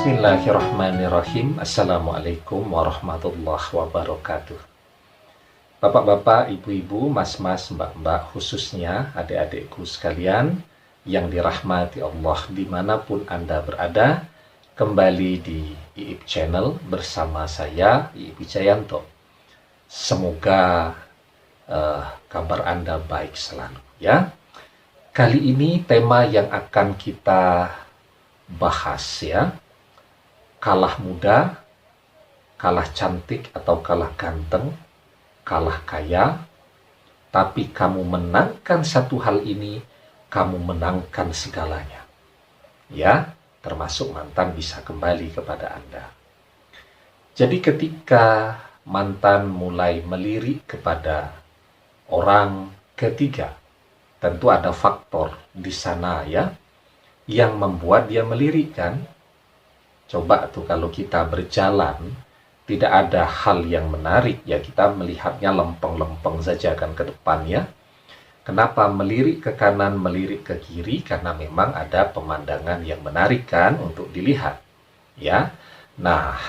Bismillahirrahmanirrahim. Assalamualaikum warahmatullahi wabarakatuh. Bapak-bapak, ibu-ibu, mas-mas, mbak-mbak, khususnya adik-adikku sekalian yang dirahmati Allah dimanapun Anda berada, kembali di IIP Channel bersama saya, IIP Wijayanto. Semoga kabar Anda baik selalu ya. Kali ini tema yang akan kita bahas ya, kalah muda, kalah cantik atau kalah ganteng, kalah kaya, tapi kamu menangkan satu hal ini, kamu menangkan segalanya. Ya, termasuk mantan bisa kembali kepada Anda. Jadi ketika mantan mulai melirik kepada orang ketiga, tentu ada faktor di sana ya, yang membuat dia melirik kan. Coba tuh kalau kita berjalan, tidak ada hal yang menarik, ya kita melihatnya lempeng-lempeng saja kan ke depan ya. Kenapa melirik ke kanan, melirik ke kiri? Karena memang ada pemandangan yang menarik kan untuk dilihat. Ya, nah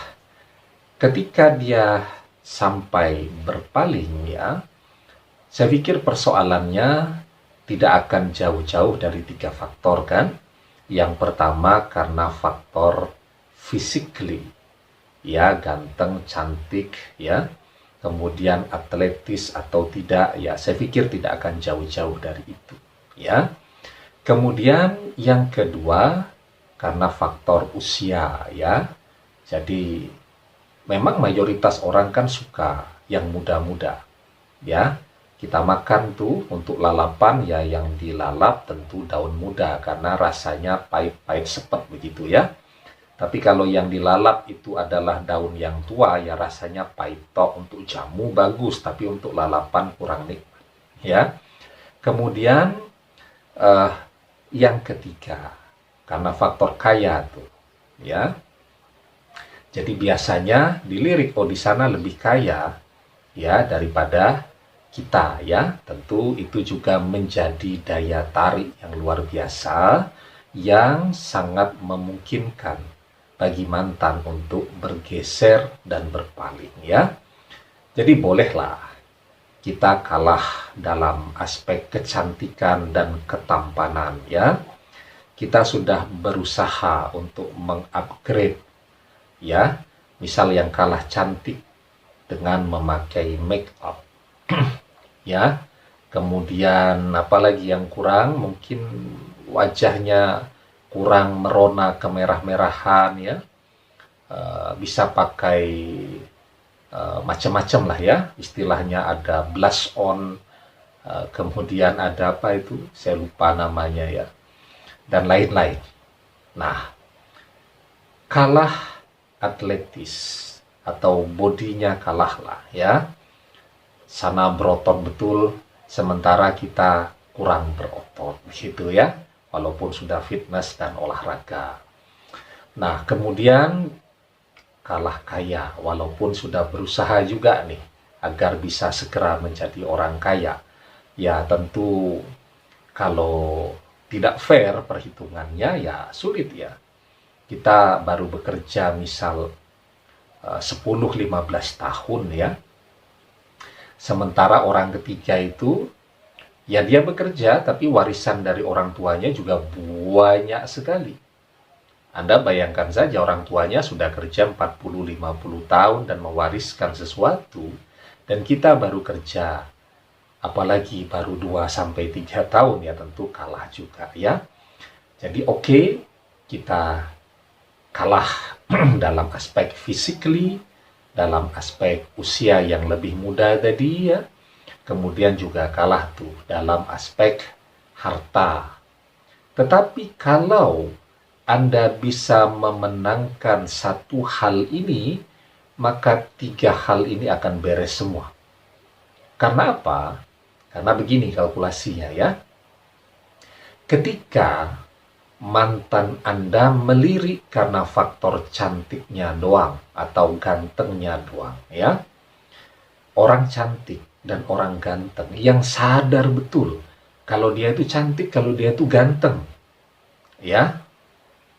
ketika dia sampai berpaling ya, saya pikir persoalannya tidak akan jauh-jauh dari 3 faktor kan. Yang pertama karena faktor physically, ya ganteng, cantik, ya, kemudian atletis atau tidak, ya saya pikir tidak akan jauh-jauh dari itu, ya. Kemudian yang kedua karena faktor usia, ya. Jadi memang mayoritas orang kan suka yang muda-muda, ya. Kita makan tuh untuk lalapan ya, yang dilalap tentu daun muda karena rasanya pahit-pahit sepet begitu ya. Tapi kalau yang dilalap itu adalah daun yang tua, ya rasanya pahit tok. Untuk jamu bagus, tapi untuk lalapan kurang nikmat. Ya. Kemudian yang ketiga, karena faktor kaya tuh, ya. Jadi biasanya dilirik, oh di sana lebih kaya, ya daripada kita, ya. Tentu itu juga menjadi daya tarik yang luar biasa, yang sangat memungkinkan bagi mantan untuk bergeser dan berpaling ya. Jadi bolehlah kita kalah dalam aspek kecantikan dan ketampanan ya. Kita sudah berusaha untuk mengupgrade ya. Misal yang kalah cantik dengan memakai make up ya. Kemudian apalagi yang kurang, mungkin wajahnya kurang merona kemerah-merahan ya, bisa pakai macam-macam lah ya, istilahnya ada blush on, kemudian ada apa itu, saya lupa namanya ya, dan lain-lain. Nah, kalah atletis atau bodinya kalah lah ya, sana berotot betul, sementara kita kurang berotot gitu ya, walaupun sudah fitness dan olahraga. Nah, kemudian kalah kaya, walaupun sudah berusaha juga nih agar bisa segera menjadi orang kaya. Ya tentu kalau tidak fair perhitungannya ya sulit ya. Kita baru bekerja misal 10-15 tahun ya. Sementara orang ketiga itu ya dia bekerja, tapi warisan dari orang tuanya juga banyak sekali. Anda bayangkan saja, orang tuanya sudah kerja 40-50 tahun dan mewariskan sesuatu, dan kita baru kerja, apalagi baru 2-3 tahun, ya tentu kalah juga ya. Jadi oke, kita kalah dalam aspek physically, dalam aspek usia yang lebih muda tadi ya. Kemudian juga kalah tuh dalam aspek harta. Tetapi kalau Anda bisa memenangkan satu hal ini, maka 3 hal ini akan beres semua. Karena apa? Karena begini kalkulasinya ya. Ketika mantan Anda melirik karena faktor cantiknya doang atau gantengnya doang ya. Orang cantik dan orang ganteng yang sadar betul kalau dia itu cantik, kalau dia itu ganteng ya,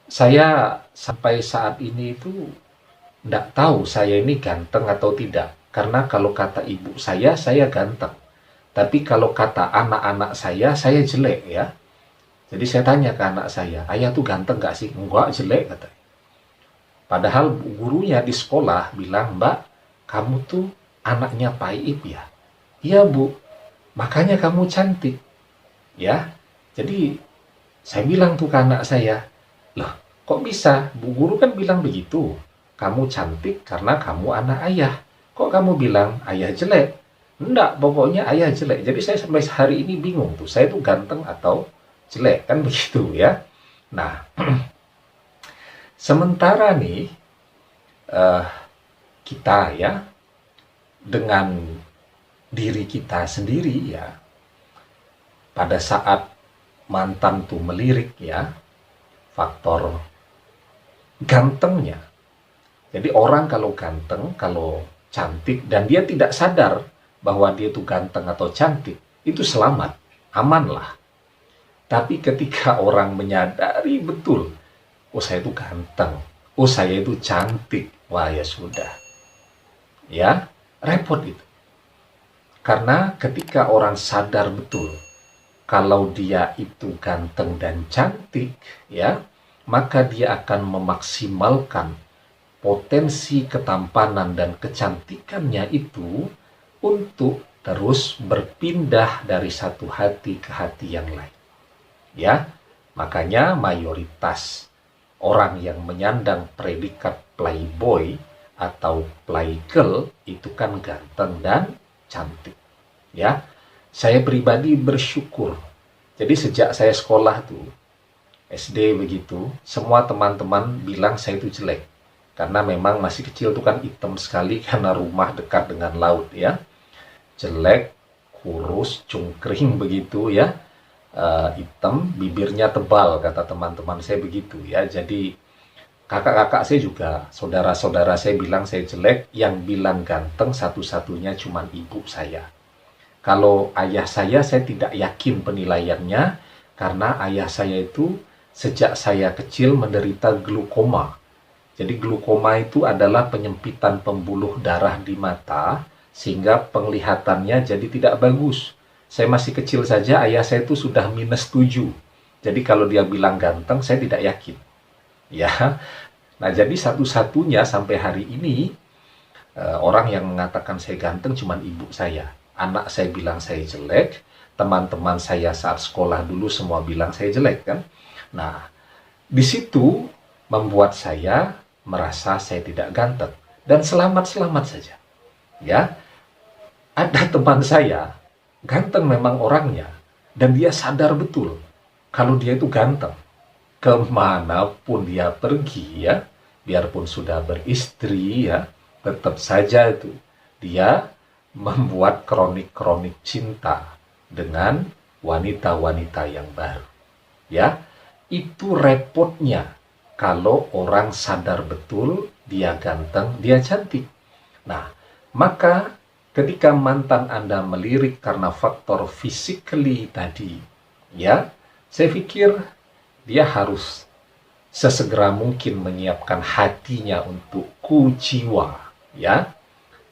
saya sampai saat ini itu nggak tahu saya ini ganteng atau tidak. Karena kalau kata ibu saya ganteng. Tapi kalau kata anak-anak saya jelek ya. Jadi saya tanya ke anak saya, ayah tuh ganteng nggak sih? Enggak, jelek katanya. Padahal gurunya di sekolah bilang, Mbak, kamu tuh anaknya Pak Iip ya? Iya Bu, makanya kamu cantik. Ya, jadi saya bilang tuh ke anak saya, loh kok bisa? Bu guru kan bilang begitu. Kamu cantik karena kamu anak ayah. Kok kamu bilang ayah jelek? Enggak, pokoknya ayah jelek. Jadi saya sampai hari ini bingung tuh, saya tuh ganteng atau jelek, kan begitu ya. Nah, sementara nih kita ya dengan diri kita sendiri ya, pada saat mantan tuh melirik ya, faktor gantengnya. Jadi orang kalau ganteng, kalau cantik, dan dia tidak sadar bahwa dia itu ganteng atau cantik, itu selamat, aman lah. Tapi ketika orang menyadari betul, oh saya itu ganteng, oh saya itu cantik, wah ya sudah. Ya, repot itu. Karena ketika orang sadar betul, kalau dia itu ganteng dan cantik, ya, maka dia akan memaksimalkan potensi ketampanan dan kecantikannya itu untuk terus berpindah dari satu hati ke hati yang lain. Ya, makanya mayoritas orang yang menyandang predikat playboy atau playgirl itu kan ganteng dan cantik. Ya, saya pribadi bersyukur. Jadi sejak saya sekolah tuh, SD begitu, semua teman-teman bilang saya itu jelek. Karena memang masih kecil tuh kan hitam sekali karena rumah dekat dengan laut ya. Jelek, kurus, cungkring begitu ya. Hitam, bibirnya tebal kata teman-teman saya begitu ya. Jadi kakak-kakak saya juga, saudara-saudara saya bilang saya jelek, yang bilang ganteng satu-satunya cuman ibu saya. Kalau ayah saya tidak yakin penilaiannya, karena ayah saya itu sejak saya kecil menderita glukoma. Jadi glukoma itu adalah penyempitan pembuluh darah di mata, sehingga penglihatannya jadi tidak bagus. Saya masih kecil saja, ayah saya itu sudah -7. Jadi kalau dia bilang ganteng, saya tidak yakin. Ya, nah jadi satu-satunya sampai hari ini, orang yang mengatakan saya ganteng cuma ibu saya. Anak saya bilang saya jelek, teman-teman saya saat sekolah dulu semua bilang saya jelek kan. Nah, di situ membuat saya merasa saya tidak ganteng dan selamat-selamat saja. Ya, ada teman saya ganteng memang orangnya dan dia sadar betul kalau dia itu ganteng. Kemanapun dia pergi ya, biarpun sudah beristri ya, tetap saja itu dia membuat kronik-kronik cinta dengan wanita-wanita yang baru. Ya, itu repotnya kalau orang sadar betul dia ganteng, dia cantik. Nah, maka ketika mantan Anda melirik karena faktor physically tadi, ya, saya pikir dia harus sesegera mungkin menyiapkan hatinya untuk kuciwa, ya.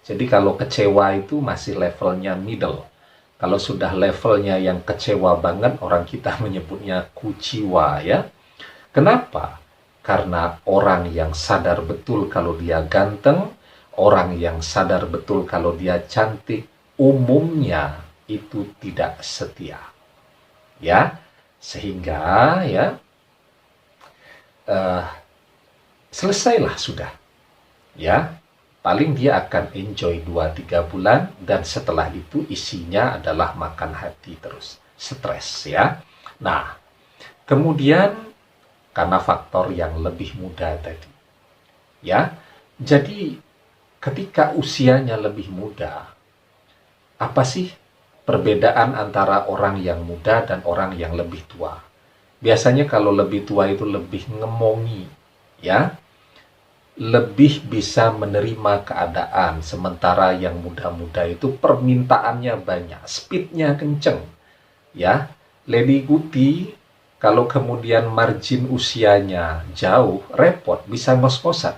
Jadi kalau kecewa itu masih levelnya middle. Kalau sudah levelnya yang kecewa banget, orang kita menyebutnya kuciwa, ya. Kenapa? Karena orang yang sadar betul kalau dia ganteng, orang yang sadar betul kalau dia cantik, umumnya itu tidak setia. Ya, sehingga ya selesailah sudah. Ya, paling dia akan enjoy 2-3 bulan dan setelah itu isinya adalah makan hati terus, stres ya. Nah, kemudian karena faktor yang lebih muda tadi. Ya. Jadi ketika usianya lebih muda, apa sih perbedaan antara orang yang muda dan orang yang lebih tua? Biasanya kalau lebih tua itu lebih ngemongi, ya. Lebih bisa menerima keadaan, sementara yang muda-muda itu permintaannya banyak, speednya kenceng. Ya. Lady Guti Kalau kemudian margin usianya jauh, repot, bisa ngos-ngosan.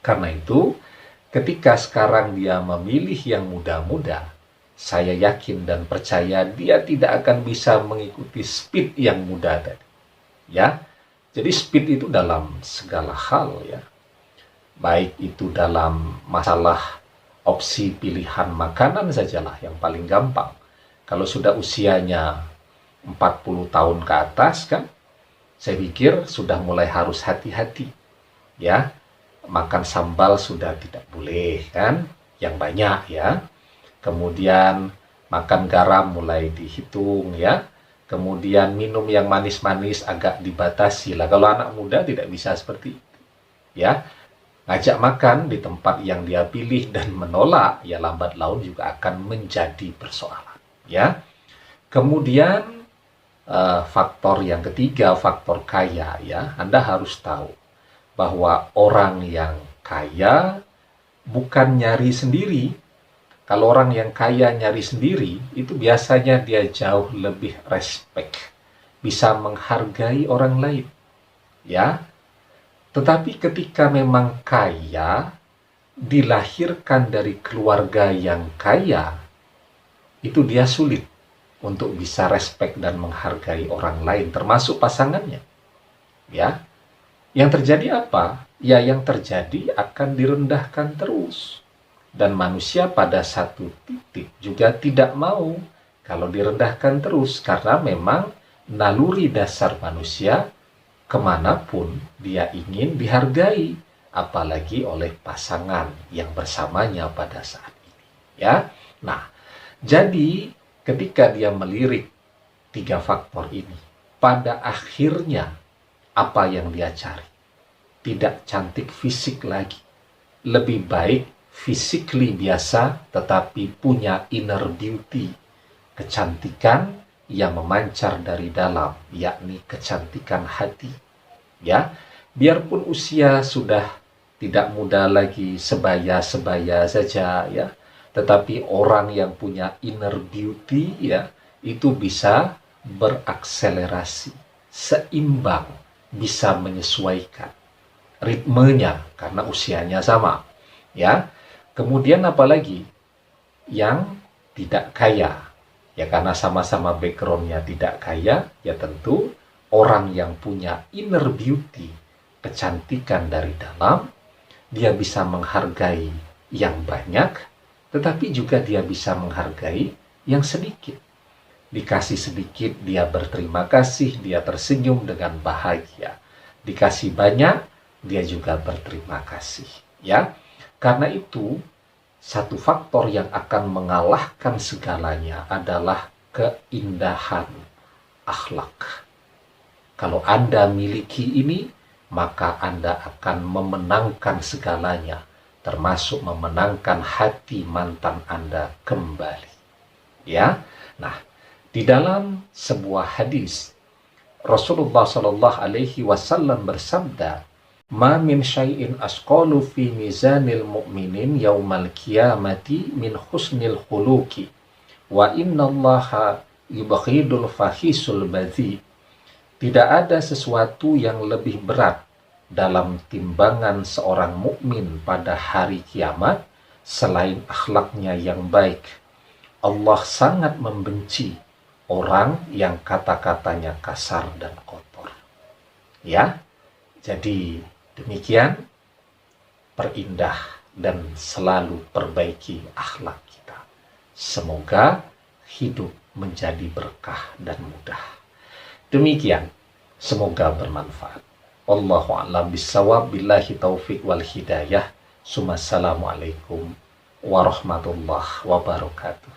Karena itu, ketika sekarang dia memilih yang muda-muda, saya yakin dan percaya dia tidak akan bisa mengikuti speed yang muda tadi. Ya, jadi speed itu dalam segala hal ya. Baik itu dalam masalah opsi pilihan makanan sajalah yang paling gampang. Kalau sudah usianya 40 tahun ke atas kan, saya pikir sudah mulai harus hati-hati. Ya, makan sambal sudah tidak boleh kan, yang banyak ya. Kemudian makan garam mulai dihitung ya. Kemudian minum yang manis-manis agak dibatasi lah. Kalau anak muda tidak bisa seperti itu. Ya, ngajak makan di tempat yang dia pilih dan menolak, ya lambat laun juga akan menjadi persoalan. Ya, kemudian faktor yang ketiga, faktor kaya ya. Anda harus tahu bahwa orang yang kaya bukan nyari sendiri. Kalau orang yang kaya nyari sendiri, itu biasanya dia jauh lebih respect, bisa menghargai orang lain. Ya. Tetapi ketika memang kaya, dilahirkan dari keluarga yang kaya, itu dia sulit untuk bisa respect dan menghargai orang lain, termasuk pasangannya. Ya, yang terjadi apa? Ya, yang terjadi akan direndahkan terus. Dan manusia pada satu titik juga tidak mau kalau direndahkan terus, karena memang naluri dasar manusia kemanapun dia ingin dihargai, apalagi oleh pasangan yang bersamanya pada saat ini. Ya, nah, jadi ketika dia melirik tiga faktor ini, pada akhirnya apa yang dia cari? Tidak cantik fisik lagi. Lebih baik physically biasa, tetapi punya inner beauty. Kecantikan yang memancar dari dalam, yakni kecantikan hati. Ya, biarpun usia sudah tidak muda lagi, sebaya-sebaya saja ya. Tetapi orang yang punya inner beauty ya, itu bisa berakselerasi, seimbang, bisa menyesuaikan ritmenya karena usianya sama. Ya. Kemudian apalagi yang tidak kaya. Ya karena sama-sama backgroundnya tidak kaya, ya tentu orang yang punya inner beauty, kecantikan dari dalam, dia bisa menghargai yang banyak, tetapi juga dia bisa menghargai yang sedikit. Dikasih sedikit, dia berterima kasih, dia tersenyum dengan bahagia. Dikasih banyak, dia juga berterima kasih. Ya, karena itu, satu faktor yang akan mengalahkan segalanya adalah keindahan akhlak. Kalau Anda miliki ini, maka Anda akan memenangkan segalanya, termasuk memenangkan hati mantan Anda kembali. Ya, nah, di dalam sebuah hadis Rasulullah Shallallahu Alaihi Wasallam bersabda, "Ma min syai'in asqalu fi mizanil mu'minin yaumal qiyamati min husnil khuluqi, wa innallaha yubghidul fahisul badhi." Tidak ada sesuatu yang lebih berat dalam timbangan seorang mukmin pada hari kiamat selain akhlaknya yang baik. Allah sangat membenci orang yang kata-katanya kasar dan kotor. Ya, jadi demikian, perindah dan selalu perbaiki akhlak kita. Semoga hidup menjadi berkah dan mudah. Demikian, semoga bermanfaat. Wallahu a'lam bishawab, billahi taufiq wal hidayah. Assalamualaikum warahmatullahi wabarakatuh.